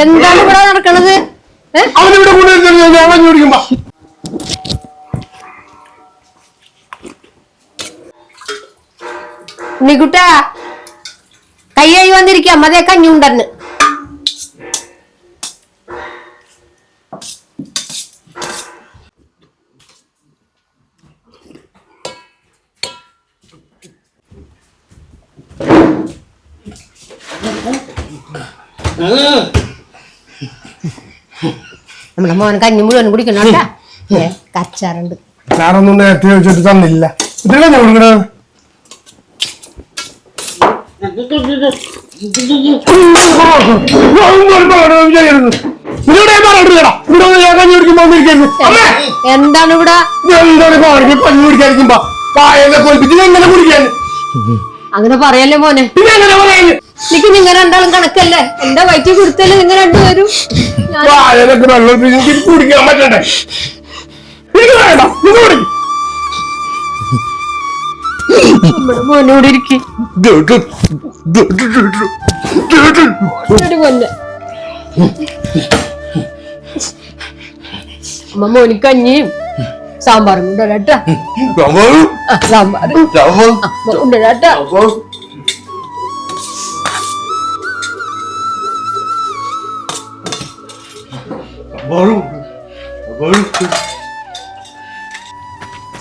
എന്താണ് ഇവിടെ നടക്കണത്? ഉണ്ണിക്കുട്ടാ, കയ്യായി വന്നിരിക്കാം. മതേ കഞ്ഞുണ്ടെന്ന്. നമ്മുടെ മോൻ കഞ്ഞി മുഴുവൻ കുടിക്കണോട്ടാ. കച്ചാറുണ്ട്. സാറൊന്നും നേരത്തെ ചോദിച്ചിട്ട് തന്നില്ല. എന്താണ് ഇവിടെ? അങ്ങനെ പറയല്ലേ മോനെ. എനിക്ക് നിങ്ങൾ രണ്ടാളും കണക്കല്ലേ? എന്റെ വയറ്റിൽ കൊടുത്തല്ലേ നിങ്ങൾ രണ്ടുപേരും? കുടിക്കാൻ പറ്റണ്ടേ? മോനോട് ഇരിക്കും. അമ്മ മോന് കഞ്ഞിയും സാമ്പാറും ഉണ്ടോട്ടാ. സാമ്പാർ ഉണ്ടോട്ടാ.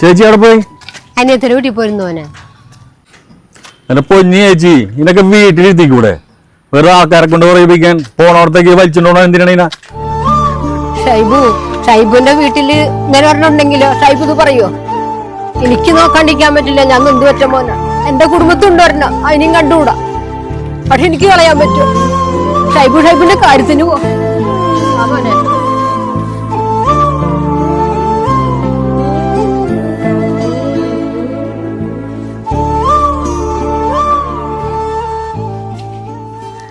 ചേച്ചി അവിടെ പോയി? അനിയത്തിന് വീട്ടിൽ പോയിരുന്നു മോനെ. എന്റെ പൊന്നി ചേച്ചി, ഇതൊക്കെ വീട്ടിലിരുത്തിക്കൂടെ? വേറെ ആൾക്കാരെ കൊണ്ട് പറയിപ്പിക്കാൻ പോണോടത്തേക്ക് വലിച്ചിട്ടുണ്ടോ? എന്തിനാണ് ഷൈബുവിന്റെ വീട്ടില് ഇങ്ങനെ പറഞ്ഞിട്ടുണ്ടെങ്കിലോ ഷൈബു ഇത് പറയോ? എനിക്ക് നോക്കാണ്ടിരിക്കാൻ പറ്റില്ല. ഞാൻ നൊന്ത് പറ്റ മോനാ. എന്റെ കുടുംബത്തുണ്ട് ഒരെണ്ണം, അതിനും കണ്ടുകൂടാ. പക്ഷെ എനിക്ക് കളയാൻ പറ്റും. ഷൈബുവിന്റെ കാര്യത്തിന് പോ മോനെ.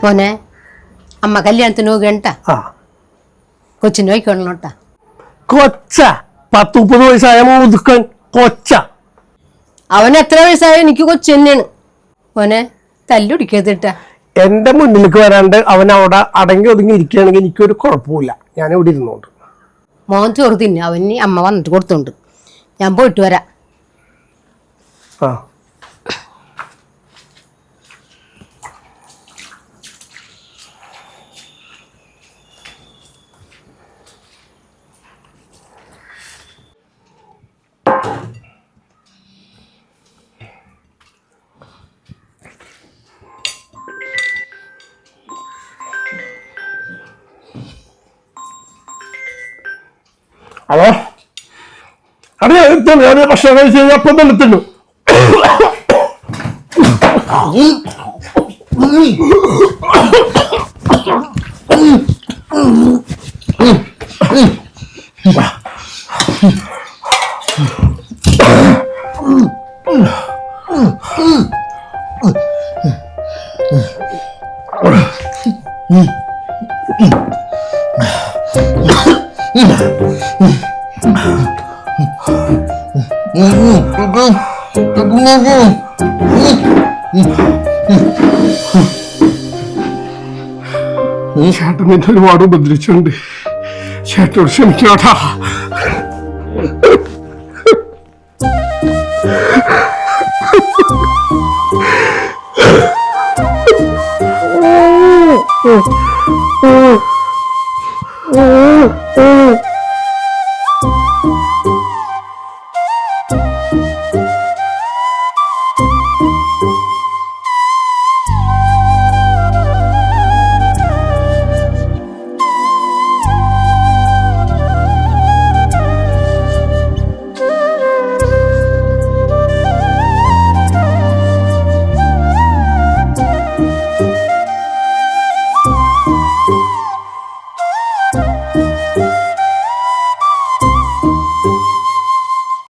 മോനെ, അമ്മ കല്യാണത്തിന് പോകണ്ടാ. കൊച്ചിന് വയ്ക്കണോട്ടാ. കൊച്ച 10-30 വയസ്സായ മുതുക്കൻ കൊച്ച. അവൻ എത്ര വയസ്സായ എനിക്ക് കൊച്ചു തന്നെയാണ്. മോനെ തല്ലുടിക്കത്തിട്ടാ. എന്റെ മുന്നിലേക്ക് വരാണ്ട് അവൻ അവിടെ അടങ്ങി ഒതുങ്ങി ഇരിക്കുകയാണെങ്കിൽ എനിക്കൊരു കുഴപ്പമില്ല. ഞാൻ ഇവിടെ ഇരുന്നോണ്ട്. മോൻ ചോറ് തിന്നെ. അവന് അമ്മ വന്നിട്ട് കൊടുത്തോണ്ട് ഞാൻ പോയിട്ട് വരാം. ഹലോ, അവിടെ ഞാൻ ഭക്ഷണം കഴിച്ച് കഴിഞ്ഞാൽ അപ്പം തന്നെ എത്തുന്നു. ചേട്ടൻ എന്നെ ഒരുപാട് ഉപദ്രവിച്ചിട്ടുണ്ട്. ചേട്ടനോട് ക്ഷമിക്കാട്ടാ.